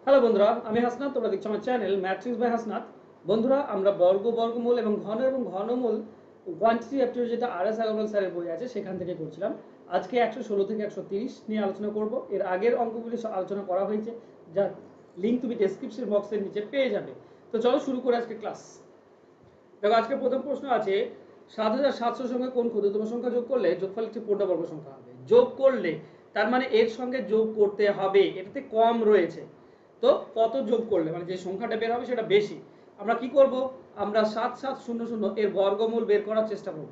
Hello বন্ধুরা, আমি হাসনাত। তোমরা দেখছো আমার চ্যানেল ম্যাট্রিক্স বাই হাসনাত। বন্ধুরা, আমরা বর্গমূল এবং ঘনমূল কোয়ান্টিটি অ্যাপটিটিউড যেটা RS আগরওয়াল স্যারের বই আছে সেখান থেকে করছিলাম। আজকে 116 থেকে 130 নিয়ে আলোচনা করব। এর আগের অঙ্কগুলি আলোচনা করা হয়েছে, যার লিঙ্ক তুমি ডেসক্রিপশন বক্সের নিচে পেয়ে যাবে। তো চলো শুরু করে আজকে ক্লাস। দেখো, আজকে প্রথম প্রশ্ন আছে 7700 সঙ্গে কোন ক্ষুদ্রতম সংখ্যা যোগ করলে যোগফল একটি পূর্ণবর্গ সংখ্যা হবে। যোগ করলে তার মানে এর সঙ্গে যোগ করতে হবে, এটাতে কম রয়েছে। তো কত যোগ করলে মানে যে সংখ্যাটা বের হবে সেটা বেশি। আমরা কি করব, আমরা 7700 এর বর্গমূল বের করার চেষ্টা করব।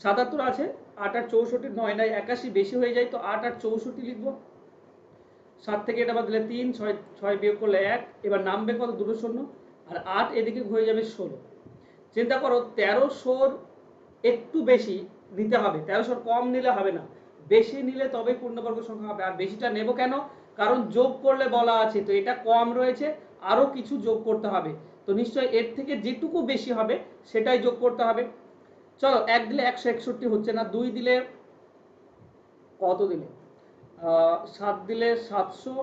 77 আছে, 8 আর 64, 9 9 81 বেশি হয়ে যায়, তো 8 আর 64 লিখবো। 7 থেকে এটা বাদ দিলে 3, 6 6 বিয়োগ করলে 1। এবার নামবে কত, দুটো শূন্য। আর 8 এদিকে হয়ে যাবে 16। চিন্তা করো, 1300 একটু বেশি নিতে হবে, 1300 কম নিলে হবে না, বেশি নিলে তবেই পূর্ণবর্গ সংখ্যা হবে। আর বেশিটা নেব কেন, কারণ যোগ করলে বলা আছে, তো এটা কম রয়েছে, আরো কিছু যোগ করতে হবে। তো নিশ্চয়ই এর থেকে যেটুকু বেশি হবে সেটাই যোগ করতে হবে। চলো, 1 দিলে 161 হচ্ছে না, 2 দিলে কত দিলে 7 দিলে 700,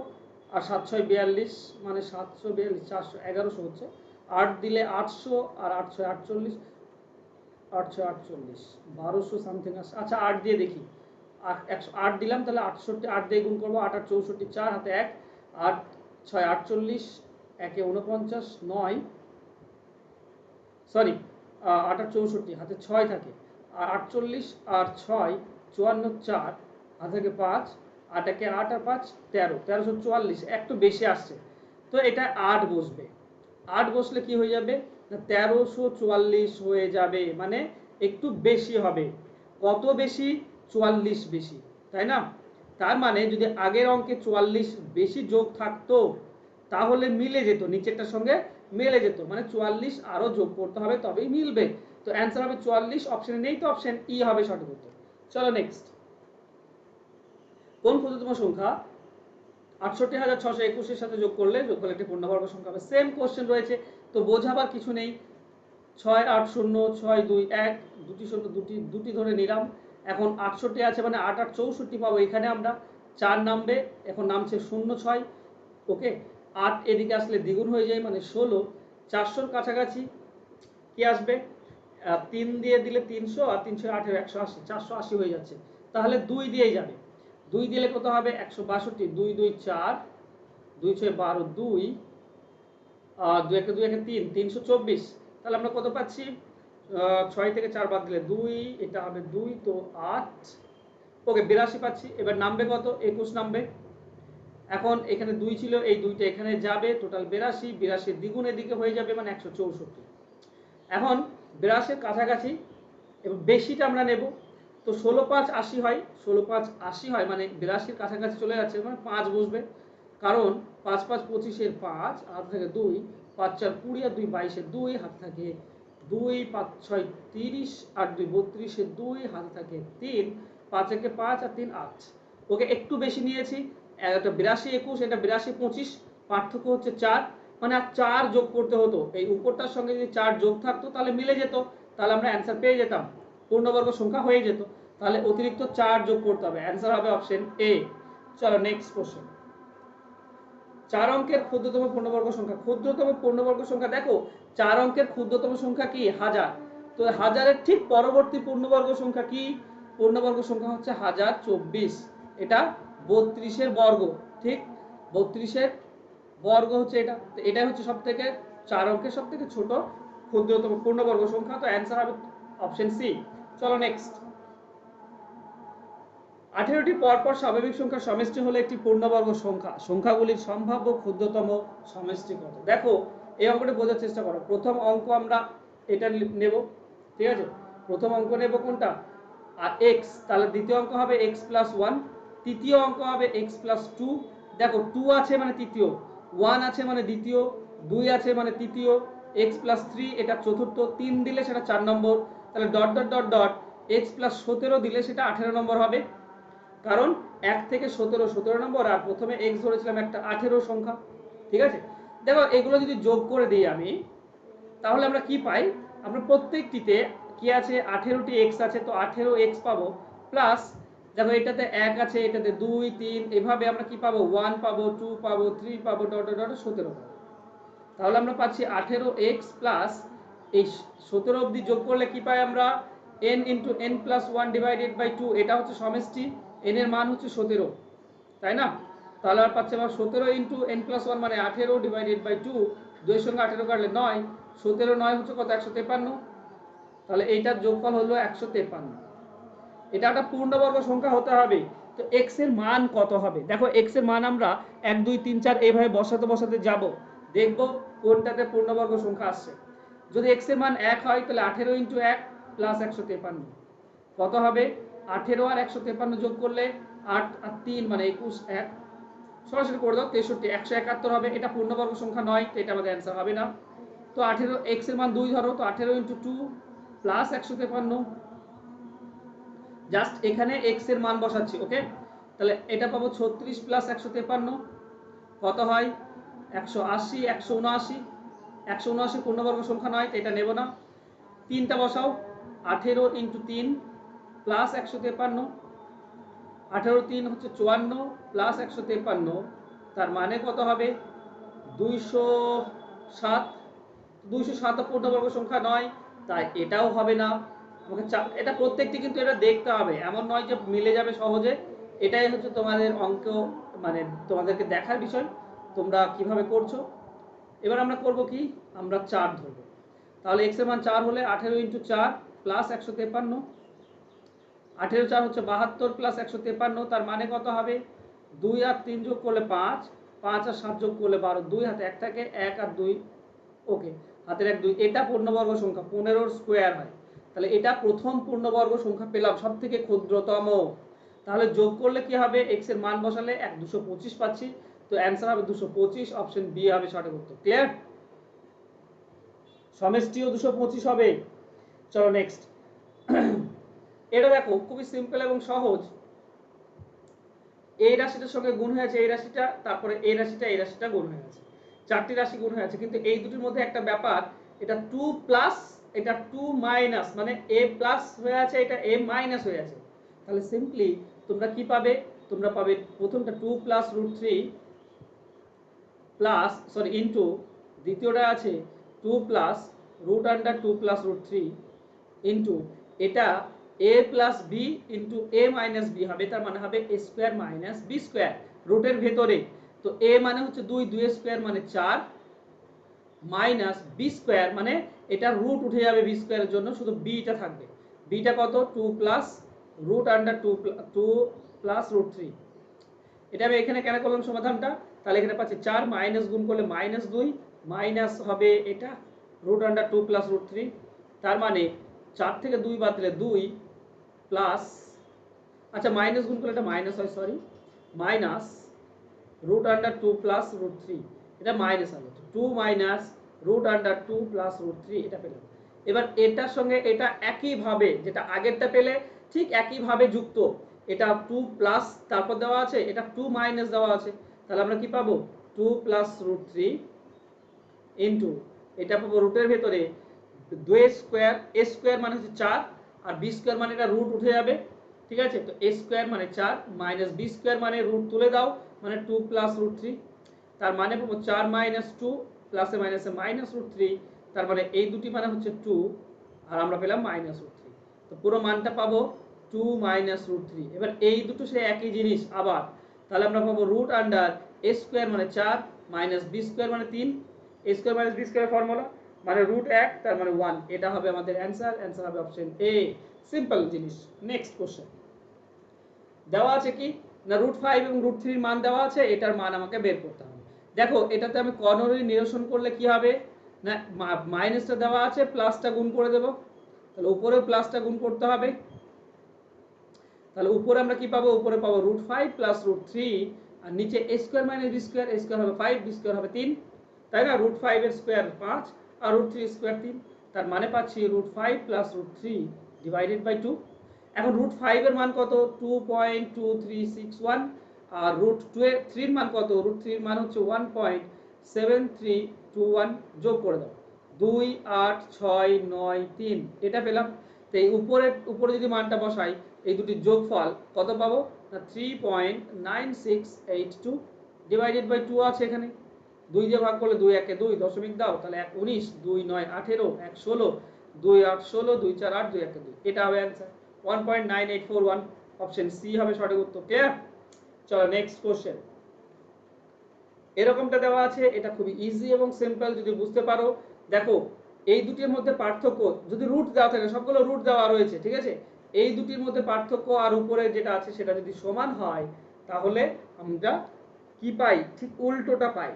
আর 7 6 42, মানে 742 400 1100 হচ্ছে। 8 দিলে 800, আর 8 6 48, 848 1200 সামথিং আসছে। আচ্ছা, 8 দিয়ে দেখি, 108 দিলাম, তাহলে 68, 8 দিয়ে গুণ করবো, 8 আর 64, 4 হাতে 1, 8 6 48, একে 49, 9 সরি 8 আর 64 হাতে 6 থাকে, আর 48 আর 6 54, 4 হাতে থাকে 5, 8 একে 8 আর 5 13, 1344 একটু বেশি আসছে। তো এটা 8 বসবে। 8 বসলে কি হয়ে যাবে না, 1344 হয়ে যাবে, মানে একটু বেশি হবে। কত বেশি, 44 বেশি, তাই না? তার মানে যদি আগের অঙ্কে 44 বেশি যোগ থাকতো তাহলে মিলে যেত, নিচেরটার সঙ্গে মিলে যেত, মানে 44 আরো যোগ করতে হবে তবেই মিলবে। তো অ্যান্সার হবে 44। অপশনে নেই, তো অপশন ই হবে সঠিক উত্তর। চলো নেক্সট। কোন ক্ষুদ্রতম সংখ্যা 68,621 এর সাথে যোগ করলে যোগফল একটি পূর্ণবর্গ সংখ্যা হবে। সেম কোশ্চেন রয়েছে, তো বোঝাবার কিছু নেই। 6 8 0 6 2 1, দুটি শূন্য দুটি দুটি ধরে নিলাম। এখন 68 আছে, মানে 8 8 64 পাবো। এখানে আমরা 4 নামবে, এখন নামছে 0 6। ওকে, 8 এদিকে আসলে দ্বিগুণ হয়ে যায়, মানে 16। 400 কাছাকাছি কি আসবে, 3 দিয়ে দিলে 300, আর 300 8 180, 480 হয়ে যাচ্ছে। তাহলে 2 দিয়েই যাবে। 2 দিলে কত হবে, 162, 2 2 4, 2 6 12, 2 2 1 2 1 3, 324। তাহলে আমরা কত পাচ্ছি, 6 থেকে 4 বাদ দিলে 2, এটা হবে 2, তো 8। ওকে, 82 পাচ্ছি। এবার নামবে কত, 21 নামবে। এখন এখানে 2 ছিল, এই 2টা এখানে যাবে, টোটাল 82। 82 দ্বিগুণ এদিকে হয়ে যাবে, মানে 164। এখন 82 কাছাকাছি, এবং বেশিটা আমরা নেব। তো 16 5 80 হয়, 16 5 80 হয়, মানে 82 কাছাকাছি চলে যাচ্ছে, মানে 5 বসবে। কারণ 5 5 25 5, হাত থাকে 2, 5 4 20, আর 2 22, 2 হাত থাকে 2, 5 6 30, আর 2 32, 2 হাতে থাকে 3, 5 1 5, আর 3 8। ওকে, একটু বেশি নিয়েছি। এটা 82 21, এটা 82 25, পার্থক্য হচ্ছে 4, মানে আর 4 যোগ করতে হতো। এই উপরটার সঙ্গে যদি 4 যোগ থাকতো তাহলে মিলে যেত, তাহলে আমরা অ্যান্সার পেয়ে যেতাম, পূর্ণবর্গ সংখ্যা হয়ে যেত। তাহলে অতিরিক্ত 4 যোগ করতে হবে, অ্যান্সার হবে অপশন এ। চলো নেক্সট কোশ্চেন। 4 অঙ্কের ক্ষুদ্রতম পূর্ণবর্গ সংখ্যা। ক্ষুদ্রতম পূর্ণবর্গ সংখ্যা দেখো, 4 অঙ্কের ক্ষুদ্রতম সংখ্যা কি, 1000। তো হাজারের ঠিক পরবর্তী পূর্ণবর্গ সংখ্যা কি, পূর্ণবর্গ সংখ্যা হচ্ছে 1024। এটা 32-এর বর্গ, ঠিক 32-এর বর্গ হচ্ছে এটা। তো এটাই হচ্ছে সব থেকে 4 অঙ্কের সব থেকে ছোট ক্ষুদ্রতম পূর্ণবর্গ সংখ্যা। তো অ্যান্সার হবে অপশন সি। চলো নেক্সট। 18টি পরপর স্বাভাবিক সংখ্যার সমষ্টি হলো একটি পূর্ণবর্গ সংখ্যা। সংখ্যাগুলির সম্ভাব্য ক্ষুদ্রতম সমষ্টি কত। দেখো, এই অঙ্কটা বোঝার চেষ্টা করো। প্রথম অঙ্ক আমরা এটা নেব, ঠিক আছে? প্রথম অঙ্ক নেব কোনটা, আর এক্স, তাহলে দ্বিতীয় অঙ্ক হবে এক্স প্লাস 1, তৃতীয় অঙ্ক হবে এক্স প্লাস 2। দেখো, 2 আছে মানে তৃতীয়, 1 আছে মানে দ্বিতীয়, 2 আছে মানে তৃতীয়, এক্স প্লাস 3 এটা চতুর্থ, 3 দিলে সেটা 4 নম্বর। তাহলে dot dot dot dot x plus 17 দিলে সেটা 18 নম্বর হবে। কারণ 1 থেকে 17 17 নম্বর, আর প্রথমে এক্স ধরেছিলাম একটা 18 সংখ্যা, ঠিক আছে? দেখো, এগুলো যদি যোগ করে দিই আমি, তাহলে আমরা কি পাই, আমরা প্রত্যেকটিতে কি আছে, 18টি এক্স আছে, তো 18 এক্স পাবো, প্লাস দেখো এটাতে 1 আছে, এটাতে 2 3, এভাবে আমরা কি পাবো 1 পাবো, 2 পাবো, 3 পাবো, ডট ডট ডট 17 পাবো। তাহলে আমরা পাচ্ছি 18x প্লাস এই 17 অবধি যোগ করলে কি পাই আমরা n into n plus 1 divided by 2, এটা হচ্ছে সমষ্টি, n এর মান হচ্ছে 17, তাই না? তাহলে আর পাচ্ছি আমরা 17 ইন্টু n প্লাস 1 মানে 18 ডিভাইডেড বাই 2, 2 এর সঙ্গে 18 কাটলে 9, 17 9 হচ্ছে কত 153, তাহলে এইটার যোগফল হলো 153। এটা একটা পূর্ণবর্গ সংখ্যা হতে হবে। তো x এর মান কত হবে? দেখো x এর মান আমরা 1 2 3 4 এইভাবে বসাতে বসাতে যাব, দেখব কোনটাতে পূর্ণবর্গ সংখ্যা আসছে। যদি x এর মান 1 হয় তাহলে 18 ইন্টু 1 প্লাস 153 কত হবে? 18 আর 153 যোগ করলে 8 আর 3 মানে 21, 1 সরাসরি করে দাও 63, 171 হবে। এটা পূর্ণবর্গ সংখ্যা নয়, তো এটা আমাদের অ্যান্সার হবে না। তো 18 x এর মান 2 ধরো, তো 18 ইন্টু 2 প্লাস 153, জাস্ট এখানে x এর মান বসাচ্ছি, ওকে? তাহলে এটা পাবো 36 প্লাস 153 কত হয় 180, 179, 179 পূর্ণবর্গ সংখ্যা নয়, তো এটা নেব না। 3টা বসাও, 18 ইন্টু 3 প্লাস 153, 18 3 হচ্ছে 54 প্লাস 153, তার মানে কত হবে 207। 207 পূর্ণবর্গ সংখ্যা নয়, তাই এটাও হবে না। আমাকে এটা প্রত্যেকটি কিন্তু এটা দেখতে হবে, এমন নয় যে মিলে যাবে সহজে। এটাই হচ্ছে তোমাদের অঙ্ক, মানে তোমাদেরকে দেখার বিষয় তোমরা কিভাবে করছো। এবার আমরা করব কি, আমরা 4 ধরবো। তাহলে x এর মান 4 হলে 18 ইন্টু 4 প্লাস 153, 18 4 হচ্ছে 72 প্লাস 153, তার মানে কত হবে 2 আর 3 যোগ করলে 5, 5 আর 7 যোগ করলে 12, 2 হাতে 1 থাকে, 1 আর 2, ওকে, হাতের 1 2, এটা পূর্ণবর্গ সংখ্যা 15 স্কোয়ার হয়। তাহলে এটা প্রথম পূর্ণবর্গ সংখ্যা পেলাম, সব থেকে ক্ষুদ্রতম। তাহলে যোগ করলে কি হবে, x এর মান বসালে 225 পাচ্ছি, তো অ্যান্সার হবে 225, অপশন বি হবে সঠিক উত্তর। ক্লিয়ার? সমষ্টিও 225 হবে। চলো নেক্সট। এটা দেখো খুবই সিম্পল এবং সহজ। এই রাশিটার সঙ্গে গুণ হয়েছে এই রাশিটা, তারপরে এই রাশিটা গুণ হয়ে গেছে, 4টি রাশি গুণ হয়ে আছে। কিন্তু এই দুটির মধ্যে একটা ব্যাপার, এটা 2 প্লাস এটা 2 মাইনাস, মানে a প্লাস হয়ে আছে, এটা a মাইনাস হয়ে আছে। তাহলে সিম্পলি তোমরা কি পাবে, তোমরা পাবে প্রথমটা 2 প্লাস √3 প্লাস সরি ইনটু, দ্বিতীয়টা আছে 2 প্লাস √2 প্লাস √3 ইনটু, এটা a plus b into a minus b হবে, তার মানে হবে a square minus b square রুটের ভেতরে। তো a মানে হচ্ছে 2, 2 স্কোয়ার মানে 4 মাইনাস b স্কোয়ার, মানে এটা রুট উঠে যাবে b স্কোয়ারের জন্য, শুধু bটা থাকবে। bটা কত 2 প্লাস √2 প্লাস √3। এটা আমি এখানে কেন করলাম সমাধানটা, তাহলে এখানে পাচ্ছি 4 মাইনাস গুণ করলে -2 মাইনাস হবে এটা √2 প্লাস √3, তার মানে 4 থেকে 2 বাদ দিলে 2 প্লাস, আচ্ছা মাইনাস গুণ করলে এটা মাইনাস হয়, সরি, মাইনাস √2 প্লাস √3, এটা মাইনাস হবে 2 মাইনাস √2 প্লাস √3, এটা পেলাম। এবার এটার সঙ্গে এটা একইভাবে, যেটা আগেরটা পেলে ঠিক একইভাবে যুক্ত, এটা 2 প্লাস তারপর দেওয়া আছে, এটা 2 মাইনাস দেওয়া আছে, তাহলে আমরা কি পাবো 2 প্লাস √3 ইনটু, এটা পাবো রুটের ভেতরে 2 স্কোয়ার, a স্কোয়ার মানে হচ্ছে 4 আর b স্কোয়ার মানে এটা রুট উঠে যাবে, ঠিক আছে? তো a স্কোয়ার মানে 4 মাইনাস b স্কোয়ার মানে রুট তুলে দাও, মানে 2 প্লাস √3, তার মানে পাবো 4 মাইনাস 2 প্লাসে মাইনাসে মাইনাস √3, তার মানে এই দুটি মানে হচ্ছে 2 আর আমরা পেলাম মাইনাস √3, তো পুরো মানটা পাবো 2 মাইনাস √3। এবার এই দুটো সে একই জিনিস আবার, তাহলে আমরা পাবো √a স্কোয়ার মানে 4 মাইনাস b স্কোয়ার মানে 3, a square minus b square formula মানে √1, তার মানে 1, এটা হবে আমাদের অ্যান্সার। অ্যান্সার হবে অপশন এ, সিম্পল জিনিস। নেক্সট কোশ্চেন দেওয়া আছে কি না, √5 এবং √3 এর মান দেওয়া আছে, এটার মান আমাকে বের করতে হবে। দেখো এটাতে আমি কর্ণরি নিরসন করলে কি হবে না, মাইনাসটা দেওয়া আছে, প্লাসটা গুণ করে দেব, তাহলে উপরেও প্লাসটা গুণ করতে হবে, তাহলে উপরে আমরা কি পাবো, উপরে পাবো √5 প্লাস √3 আর নিচে a square minus b square, a square হবে 5, b স্কোয়ার হবে 3, তাই না? √5 এর স্কোয়ার 5 আর √3 স্কোয়ার 3, তার মানে পাচ্ছি √5 প্লাস √3 ডিভাইডেড বাই 2। এখন √5 এর মান কত 2.2361 আর √3 এর মান কত, √3 এর মান হচ্ছে 1.7321, যোগ করে দাও 2 8 6 9 3, এটা পেলাম। তো এই উপরে যদি মানটা বসাই, এই দুটির যোগফল কত পাবো না 3.9682 ডিভাইডেড বাই 2 আছে এখানে 2 দিয়ে ভাগ করলে 2 একে 2 দশমিক দাও তাহলে 1 19 2 9 18 1 16 2 8 16 2 4 8 2 1 2 এটা হবে অ্যান্সার 1.9841 অপশন সি হবে সঠিক উত্তর ক্লিয়ার চলো নেক্সট কোশ্চেন এরকমটা দেওয়া আছে এটা খুবই ইজি এবং সিম্পল যদি বুঝতে পারো দেখো এই দুটির মধ্যে পার্থক্য যদি রুট দেওয়া থাকে সবগুলো রুট দেওয়া রয়েছে ঠিক আছে এই দুটির মধ্যে পার্থক্য আর উপরে যেটা আছে সেটা যদি সমান হয় তাহলে আমরা কি পাই ঠিক উল্টোটা পাই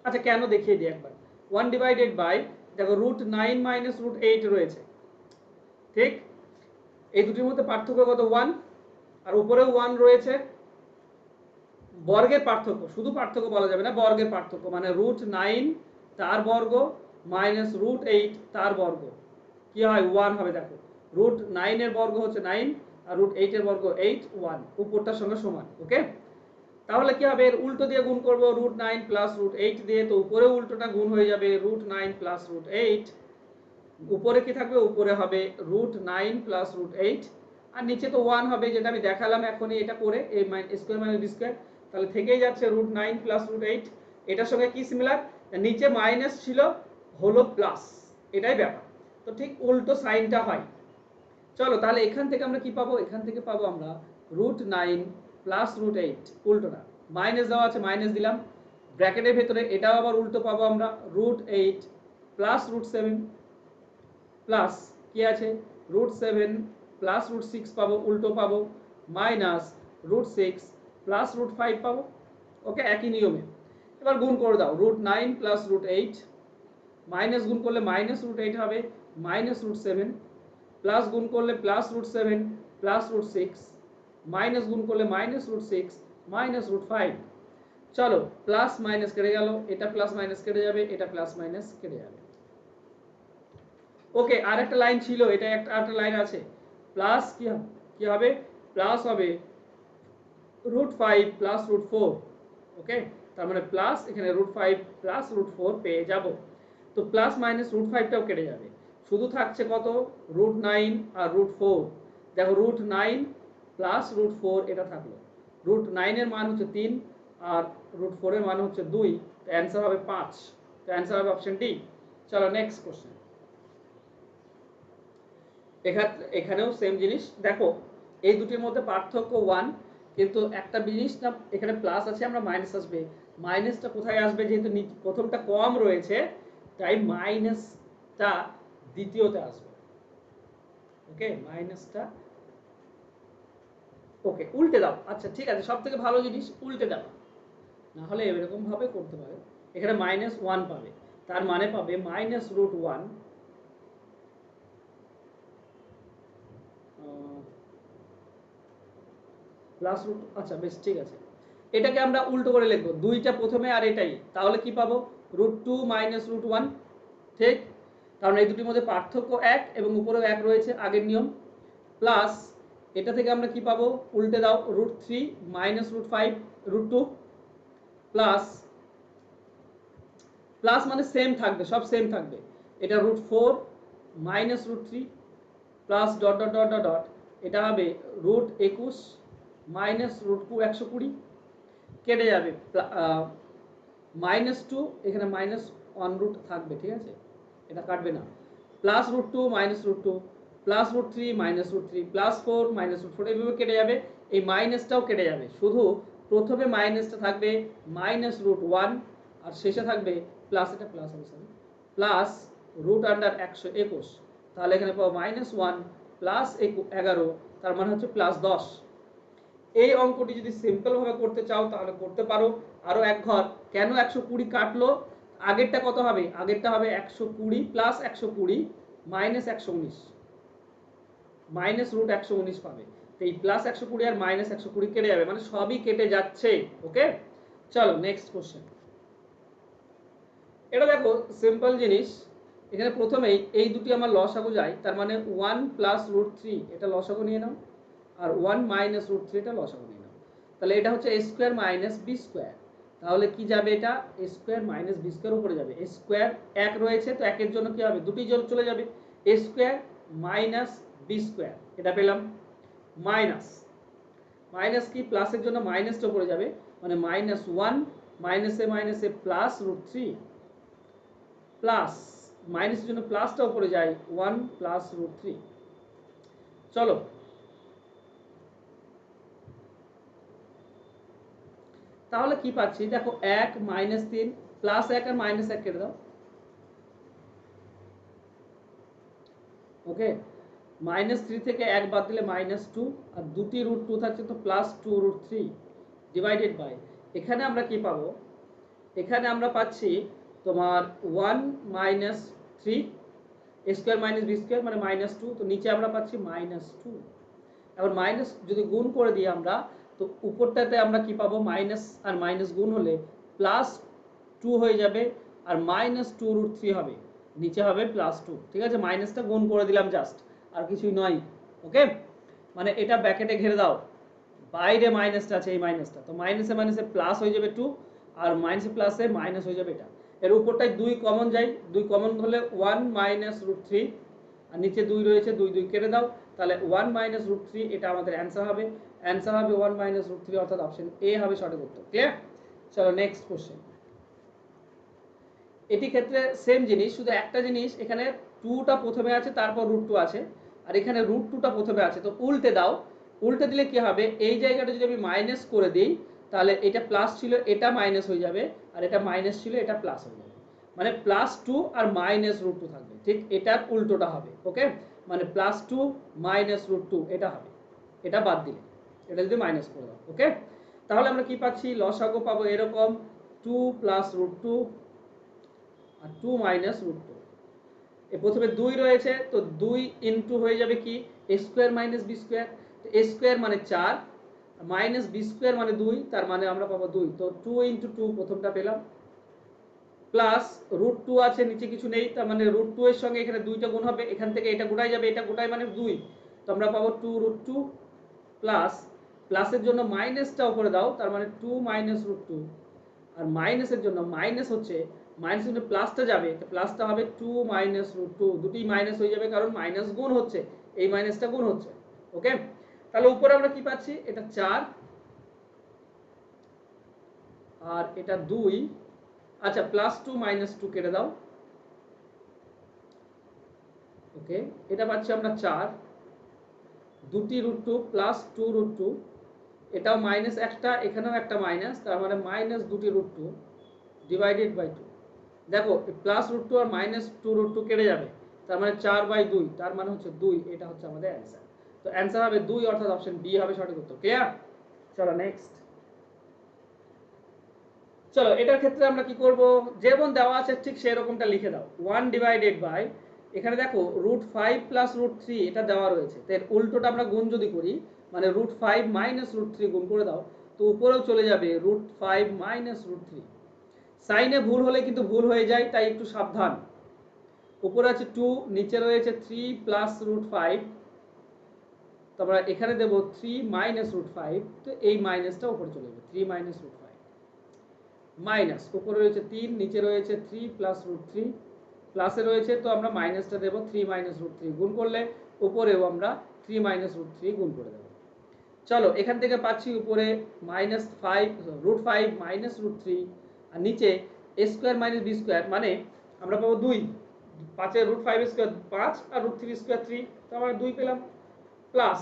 আচ্ছা কেন দেখিয়ে দিই একবার 1 ডিভাইডেড বাই দেখো √9 মাইনাস √8 রয়েছে ঠিক এই দুটির মধ্যে পার্থক্য কত 1 আর উপরেও 1 রয়েছে বর্গের পার্থক্য শুধু পার্থক্য বলা যাবে না বর্গের পার্থক্য মানে √9 তার বর্গ মাইনাস √8 তার বর্গ কি হয় 1 হবে দেখো √9 এর বর্গ হচ্ছে 9 আর √8 এর বর্গ 8 1 উপরটার সঙ্গে সমান ওকে তাহলে কি হবে এর উল্টো দিয়ে গুণ করব √9 প্লাস √8 দিয়ে তো উপরে উল্টোটা গুণ হয়ে যাবে √9 প্লাস √8 উপরে কি থাকবে উপরে হবে √9 প্লাস √8 আর নিচে তো 1 হবে যেটা আমি দেখালাম এখনই এটা করে a square minus b square তাহলে থেকেই যাচ্ছে √9 প্লাস √8 এটার সঙ্গে কি সিমিলার নিচে মাইনাস ছিল হলো প্লাস এটাই ব্যাপার তো ঠিক উল্টো সাইনটা হয় চলো তাহলে এখান থেকে আমরা কি পাবো এখান থেকে পাবো আমরা √9 প্লাস √8 উল্টোটা মাইনাস দেওয়া আছে মাইনাস দিলাম ব্র্যাকেটের ভেতরে এটাও আবার উল্টো পাবো আমরা √8 প্লাস √7 প্লাস কি আছে √7 প্লাস √6 পাবো উল্টো পাবো মাইনাস √6 প্লাস √5 পাবো ওকে একই নিয়মে এবার গুণ করে দাও √9 প্লাস √8 মাইনাস গুণ করলে মাইনাস √8 হবে মাইনাস √7 প্লাস গুণ করলে প্লাস √7 প্লাস √6 মাইনাস গুণ করলে মাইনাস √6 মাইনাস √5 চলো প্লাস মাইনাস কেটে গেল এটা প্লাস মাইনাস কেটে যাবে এটা প্লাস মাইনাস কেটে যাবে ওকে আর একটা লাইন ছিল এটা একটা লাইন আছে প্লাস কি হবে প্লাস হবে √5 প্লাস √4 ওকে তার মানে প্লাস এখানে √5 প্লাস √4 পেয়ে যাব তো প্লাস মাইনাস √5 টাও কেটে যাবে শুধু থাকছে কত √9 আর √4 দেখো √9 প্লাস √4 এটা থাকলো √9 এর মান হচ্ছে 3 আর √4 এর মান হচ্ছে 2 তো অ্যানসার হবে 5 তো অ্যানসার হবে অপশন ডি চলো নেক্সট কোশ্চেন এখানেও সেম জিনিস দেখো এই দুটির মধ্যে পার্থক্য 1 কিন্তু একটা জিনিস না এখানে প্লাস আছে আমরা মাইনাস আসবে মাইনাসটা কোথায় আসবে যেহেতু প্রথমটা কম রয়েছে তাই মাইনাসটা দ্বিতীয়তে আসবে ওকে মাইনাসটা ওকে উল্টে দাও আচ্ছা ঠিক আছে সবথেকে ভালো জিনিস উল্টে দাও না হলে এরকম ভাবে করতে পারে এখানে -1 পাবে তার মানে পাবে -√1 প্লাস রুট আচ্ছা বেশ ঠিক আছে এটাকে আমরা উল্টো করে লিখব দুইটা প্রথমে আর এটাই তাহলে কি পাবো √2 -√1 ঠিক কারণ এই দুটির মধ্যে পার্থক্য 1 এবং উপরেও 1 রয়েছে আগের নিয়ম প্লাস এটা থেকে আমরা কি পাবো উল্টে দাও √3 -√5 √2 প্লাস প্লাস মানে সেম থাকবে সব সেম থাকবে এটা √4 -√3 plus dot dot dot dot এটা হবে √21 মাইনাস √120 কেটে যাবে -2 এখানে -1 থাকবে ঠিক আছে এটা কাটবে না প্লাস √2 -√2 প্লাস √3 -√3 প্লাস 4 -√4 এইভাবে কেটে যাবে এই মাইনাসটাও কেটে যাবে শুধু প্রথমে মাইনাসটা থাকবে -√1 আর শেষে থাকবে প্লাস এটা প্লাস হবে সরি প্লাস √121 তাহলে এখানে পাবো -1 প্লাস 11 তার মানে হচ্ছে +10 এই অঙ্কটি যদি সিম্পল ভাবে করতে চাও তাহলে করতে পারো আরো এক ঘর কেন 120 কাটলো আগেরটা কত হবে আগেরটা হবে 120 প্লাস 120 মাইনাস 119 মাইনাস √119 পাবে তো এই প্লাস 120 আর মাইনাস 120 কেটে যাবে মানে সবই কেটে যাচ্ছে ওকে চলো নেক্সট কোশ্চেন এটা দেখো সিম্পল জিনিস এখানে প্রথমেই এই দুটি আমার লসাগু যায় তার মানে 1 প্লাস √3 এটা লসাগু নিয়ে নাও আর 1 মাইনাস √3 এটা লসাগু নিয়ে নাও তাহলে এটা হচ্ছে a square minus b square তাহলে কি যাবে এটা a square minus b square উপরে যাবে a স্কয়ার 1 রয়েছে তো একের জন্য কি হবে দুটি জোড় চলে যাবে a square minus b square এটা পেলাম মাইনাস মাইনাস কি প্লাসের জন্য মাইনাসটা উপরে যাবে মানে -1 মাইনাসে প্লাস √3 প্লাস মাইনাসের জন্য প্লাসটা উপরে যায় 1 প্লাস √3। চলো তাহলে কি পাচ্ছি দেখো 1 -3 প্লাস 1 আর -1 কেটে দাও। ওকে -3 থেকে 1 বাদ দিলে -2 আর দুটি √2 থাকছে তো +2√3 ডিভাইডেড বাই এখানে আমরা কি পাবো এখানে আমরা পাচ্ছি তোমার 1 - 3 a স্কয়ার - b স্কয়ার মানে -2 তো নিচে আমরা পাচ্ছি -2। এখন মাইনাস যদি গুণ করে দিই আমরা তো উপরটাতে আমরা কি পাবো মাইনাস আর মাইনাস গুণ হলে +2 হয়ে যাবে আর -2√3 হবে নিচে হবে +2। ঠিক আছে মাইনাসটা গুণ করে দিলাম জাস্ট আর কিছুই নয়। ওকে মানে এটা ব্র্যাকেটে ঘিরে দাও বাইরে মাইনাসটা আছে এই মাইনাসটা তো মাইনাসে প্লাস হয়ে যাবে 2 আর মাইনাসে প্লাসে মাইনাস হয়ে যাবে এটা এর উপরটায় 2 কমন যায় 2 কমন হলে 1 - √3 আর নিচে 2 রয়েছে 2 কেটে দাও তাহলে 1 - √3 এটা আমাদের অ্যান্সার হবে 1 - √3 অর্থাৎ অপশন এ হবে সঠিক উত্তর। ক্লিয়ার? চলো নেক্সট কোশ্চেন। এটি ক্ষেত্রে সেম জিনিস শুধু একটা জিনিস এখানে 2টা প্রথমে আছে তারপর √2 আছে আর এখানে √2টা প্রথমে আছে তো উল্টে দাও উল্টে দিলে কি হবে এই জায়গাটা যদি আমি মাইনাস করে দিই তাহলে এটা প্লাস ছিল এটা মাইনাস হয়ে যাবে আর এটা মাইনাস ছিল এটা প্লাস হয়ে যাবে মানে +2 আর -√2 থাকবে ঠিক এটার উল্টোটা হবে। ওকে মানে +2 -√2 এটা হবে এটা বাদ দিলে এটা যদি মাইনাস করে দাও। ওকে তাহলে আমরা কি পাচ্ছি লসাগু পাবো এরকম 2 + √2 আর 2 - √2 এ প্রথমে 2 রয়েছে তো 2 ইনটু হয়ে যাবে কি a স্কয়ার - b স্কয়ার তো a স্কয়ার মানে 4 মাইনাস b স্কয়ার মানে 2 তার মানে আমরা পাবো 2 তো 2 * 2 প্রথমটা পেলাম প্লাস √2 আছে নিচে কিছু নেই তার মানে √2 এর সঙ্গে এখানে 2টা গুণ হবে এখান থেকে এটা গোটাই যাবে এটা গোটাই মানে 2 তো আমরা পাবো 2√2 প্লাস প্লাসের জন্য মাইনাসটা উপরে দাও তার মানে 2 - √2 আর মাইনাসের জন্য মাইনাস হচ্ছে মাইনাসের জন্য প্লাসটা যাবে তো প্লাসটা হবে 2 - √2 দুটি মাইনাস হয়ে যাবে কারণ মাইনাস গুণ হচ্ছে এই মাইনাসটা গুণ হচ্ছে। ওকে তাহলে উপরে আমরা কি পাচ্ছি এটা 4 আর এটা 2 আচ্ছা +2 - 2 কেটে দাও। ওকে এটা পাচ্ছি আমরা 4 দুটি √2 +2 √2 এটাও মাইনাস একটা এখানেও একটা মাইনাস তার মানে মাইনাস দুটি √2 ডিভাইডেড বাই 2 দেখো +√2 আর -2√2 কেটে যাবে তার মানে 4/2 তার মানে হচ্ছে 2 এটা হচ্ছে আমাদের অ্যান্সার তো অ্যান্সার হবে 2 অর্থাৎ অপশন বি হবে সঠিক উত্তর। ক্লিয়ার? চলো নেক্সট। চলো এটার ক্ষেত্রে আমরা কি করব যেমন দেওয়া আছে ঠিক সেই রকমটা লিখে দাও 1 ডিভাইডেড বাই এখানে দেখো √5 + √3 এটা দেওয়া রয়েছে তো এর উল্টোটা আমরা গুণ যদি করি মানে √5 - √3 গুণ করে দাও তো উপরেও চলে যাবে √5 - √3 সাইনে ভুল হলে কিন্তু ভুল হয়ে যায় তাই একটু সাবধান। উপরে আছে 2 নিচে রয়েছে 3 + √5 তো আমরা এখানে দেব 3 - √5 তো এই মাইনাসটা উপরে চলে যাবে 3 - √5 মাইনাস উপরে রয়েছে 3 নিচে রয়েছে 3 + √3 প্লাসে রয়েছে তো আমরা মাইনাসটা দেব 3 - √3 গুণ করলে উপরেও আমরা 3 - √3 গুণ করে দেব। চলো এখান থেকে পাচ্ছি উপরে -5 √5 - √3 আর নিচে a স্কয়ার - b স্কয়ার মানে আমরা পাবো 2 5 এর √5 স্কয়ার 5 আর √3 স্কয়ার 3 তো আমরা 2 পেলাম প্লাস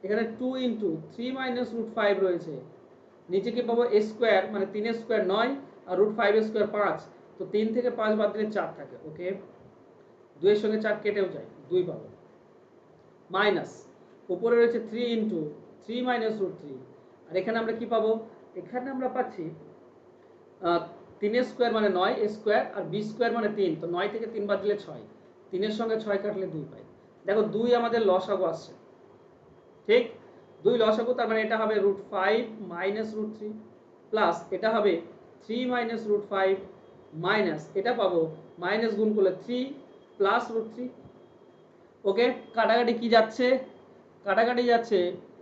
এখানে 2 * 3 - √5 রয়েছে নিচে কি পাবো a স্কয়ার মানে 3 এর স্কয়ার 9 আর √5 এর স্কয়ার 5 তো 3 থেকে 5 বাদ দিলে 4 থাকে। ওকে 2 এর সঙ্গে 4 কেটেও যায় 2 পাবো মাইনাস উপরে রয়েছে 3 * 3 - √3 আর এখানে আমরা কি পাবো এখানে আমরা পাচ্ছি 3 এর স্কয়ার মানে 9 a স্কয়ার আর b স্কয়ার মানে 3 তো 9 থেকে 3 বাদ দিলে 6 3 এর সঙ্গে 6 কাটলে 2 পাই দেখো 2 আমাদের লসাগু আসছে ঠিক 2 লসাগু তার মানে এটা হবে √5 - √3 প্লাস এটা হবে 3 - √5 মাইনাস এটা পাবো মাইনাস গুণ করলে 3 + √3 ওকে কাটাকাটি কি যাচ্ছে কাটাকাটি যাচ্ছে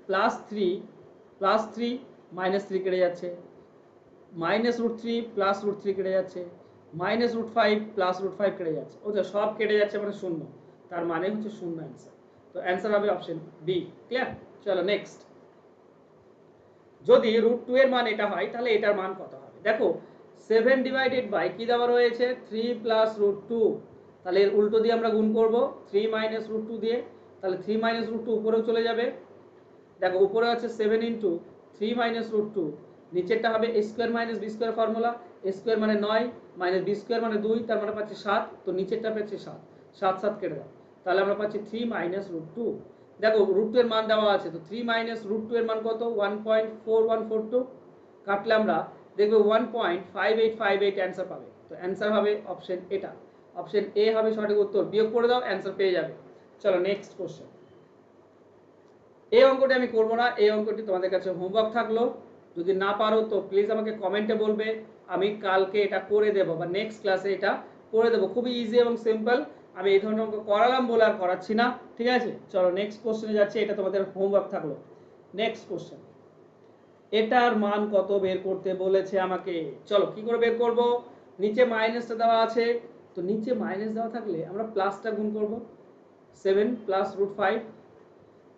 +3 -3 কেটে যাচ্ছে -√3 + √3 কেটে যাচ্ছে -√5 + √5 কেটে যাচ্ছে ওকে সব কেটে যাচ্ছে মানে শূন্য তার মানে হচ্ছে শূন্য অ্যান্সার তো অ্যান্সার হবে অপশন বি। ক্লিয়ার? চলো নেক্সট, যদি √2 এর মান এটা হয় তাহলে এটার মান কত হবে? দেখো 7 ডিভাইডেড বাই কি দেওয়া রয়েছে 3 প্লাস √2, তাহলে এর উল্টো দিয়ে আমরা গুণ করব 3 মাইনাস √2 দিয়ে, তাহলে 3 মাইনাস √2 উপরেও চলে যাবে। দেখো উপরে আছে 7 ইন্টু 3 মাইনাস √2, নিচেরটা হবে a square minus B square formula, a square মানে 9 মাইনাস বি স্কোয়ার মানে 2, তার মানে পাচ্ছি 7, তো নিচেরটা পাচ্ছি 7, 7 7 কেটে দাও, তাহলে আমরা পাচ্ছি 3 মাইনাস √2। দেখো √2 এর মান দেওয়া আছে, তো 3 মাইনাস √2 এর মান কত 1.4142, কাটলে আমরা দেখবে 1.5858 অ্যান্সার পাবে। তো অ্যান্সার হবে অপশন এটা, অপশন এ হবে সঠিক উত্তর। বিয়োগ করে দাও, অ্যান্সার পেয়ে যাবে। চলো নেক্সট কোশ্চেন। এই অঙ্কটি আমি করব না, এই অঙ্কটি তোমাদের কাছে হোমওয়ার্ক থাকলো, যদি না পারো তো প্লিজ আমাকে কমেন্টে বলবে, আমি কালকে এটা করে দেবো বা নেক্সট ক্লাসে এটা করে দেবো। খুবই ইজি এবং সিম্পল, আমি এই ধরনের অঙ্ক করালাম বলে আর করাচ্ছি না, ঠিক আছে? চলো নেক্সট কোশ্চেনে যাচ্ছি, এটা তোমাদের হোমওয়ার্ক থাকলো। নেক্সট কোশ্চেন, এটার মান কত বের করতে বলেছে আমাকে। চলো কি করে বের করব, নিচে মাইনাসটা দেওয়া আছে, তো নিচে মাইনাস দেওয়া থাকলে আমরা প্লাসটা গুণ করব, 7 প্লাস √5,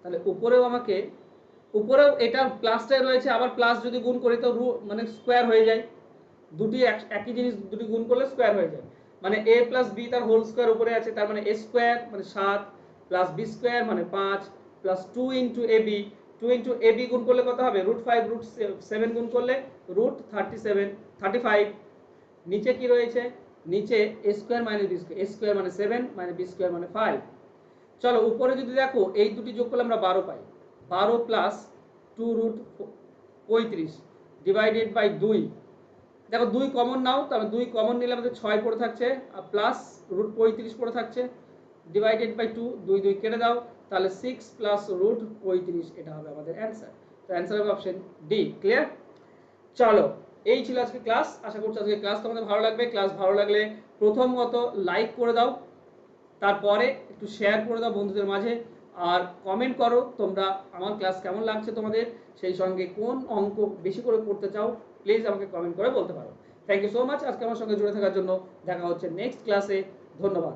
তাহলে উপরেও আমাকে, উপরেও এটা প্লাসটাই রয়েছে, আবার প্লাস যদি গুণ করি তো মানে স্কোয়ার হয়ে যায়, দুটি একই জিনিস দুটি গুণ করলে স্কোয়ার হয়ে যায়, মানে a প্লাস বি তার হোল স্কোয়ার উপরে আছে, তার মানে a স্কোয়ার মানে 7 প্লাস বি স্কোয়ার মানে 5 plus 2 into A B, 2 into A B গুণ করলে কত হবে √5 √7 গুণ করলে √35, নিচে কি রয়েছে, নিচে a square minus B square, a square মানে 7 মানে বি স্কোয়ার মানে 5। চলো উপরে যদি দেখো এই দুটি যোগ করলে আমরা 12 পাই, 12 প্লাস 2√35 ডিভাইডেড বাই 2, দেখো 2 কমন নাও, তাহলে 2 কমন নিলে আমাদের 6 পড়ে থাকছে, আর প্লাস √35 পড়ে থাকছে, ডিভাইডেড বাই 2, 2 2 কেটে দাও, তাহলে 6 প্লাস √35, এটা হবে আমাদের অ্যান্সার। তো অ্যান্সার হবে অপশন ডি। ক্লিয়ার? চলো এই ছিল আজকে ক্লাস, আশা করছি আজকে ক্লাস তোমাদের ভালো লাগবে। ক্লাস ভালো লাগলে প্রথমত লাইক করে দাও, তারপরে একটু শেয়ার করে দাও বন্ধুদের মাঝে, আর কমেন্ট করো তোমরা আমার ক্লাস কেমন লাগছে তোমাদের, সেই সঙ্গে কোন অঙ্ক বেশি করে করতে চাও প্লিজ আমাকে কমেন্ট করে বলতে পারো। থ্যাংক ইউ সো মাচ আজকে আমার সঙ্গে জুড়ে থাকার জন্য। দেখা হচ্ছে নেক্সট ক্লাসে, ধন্যবাদ।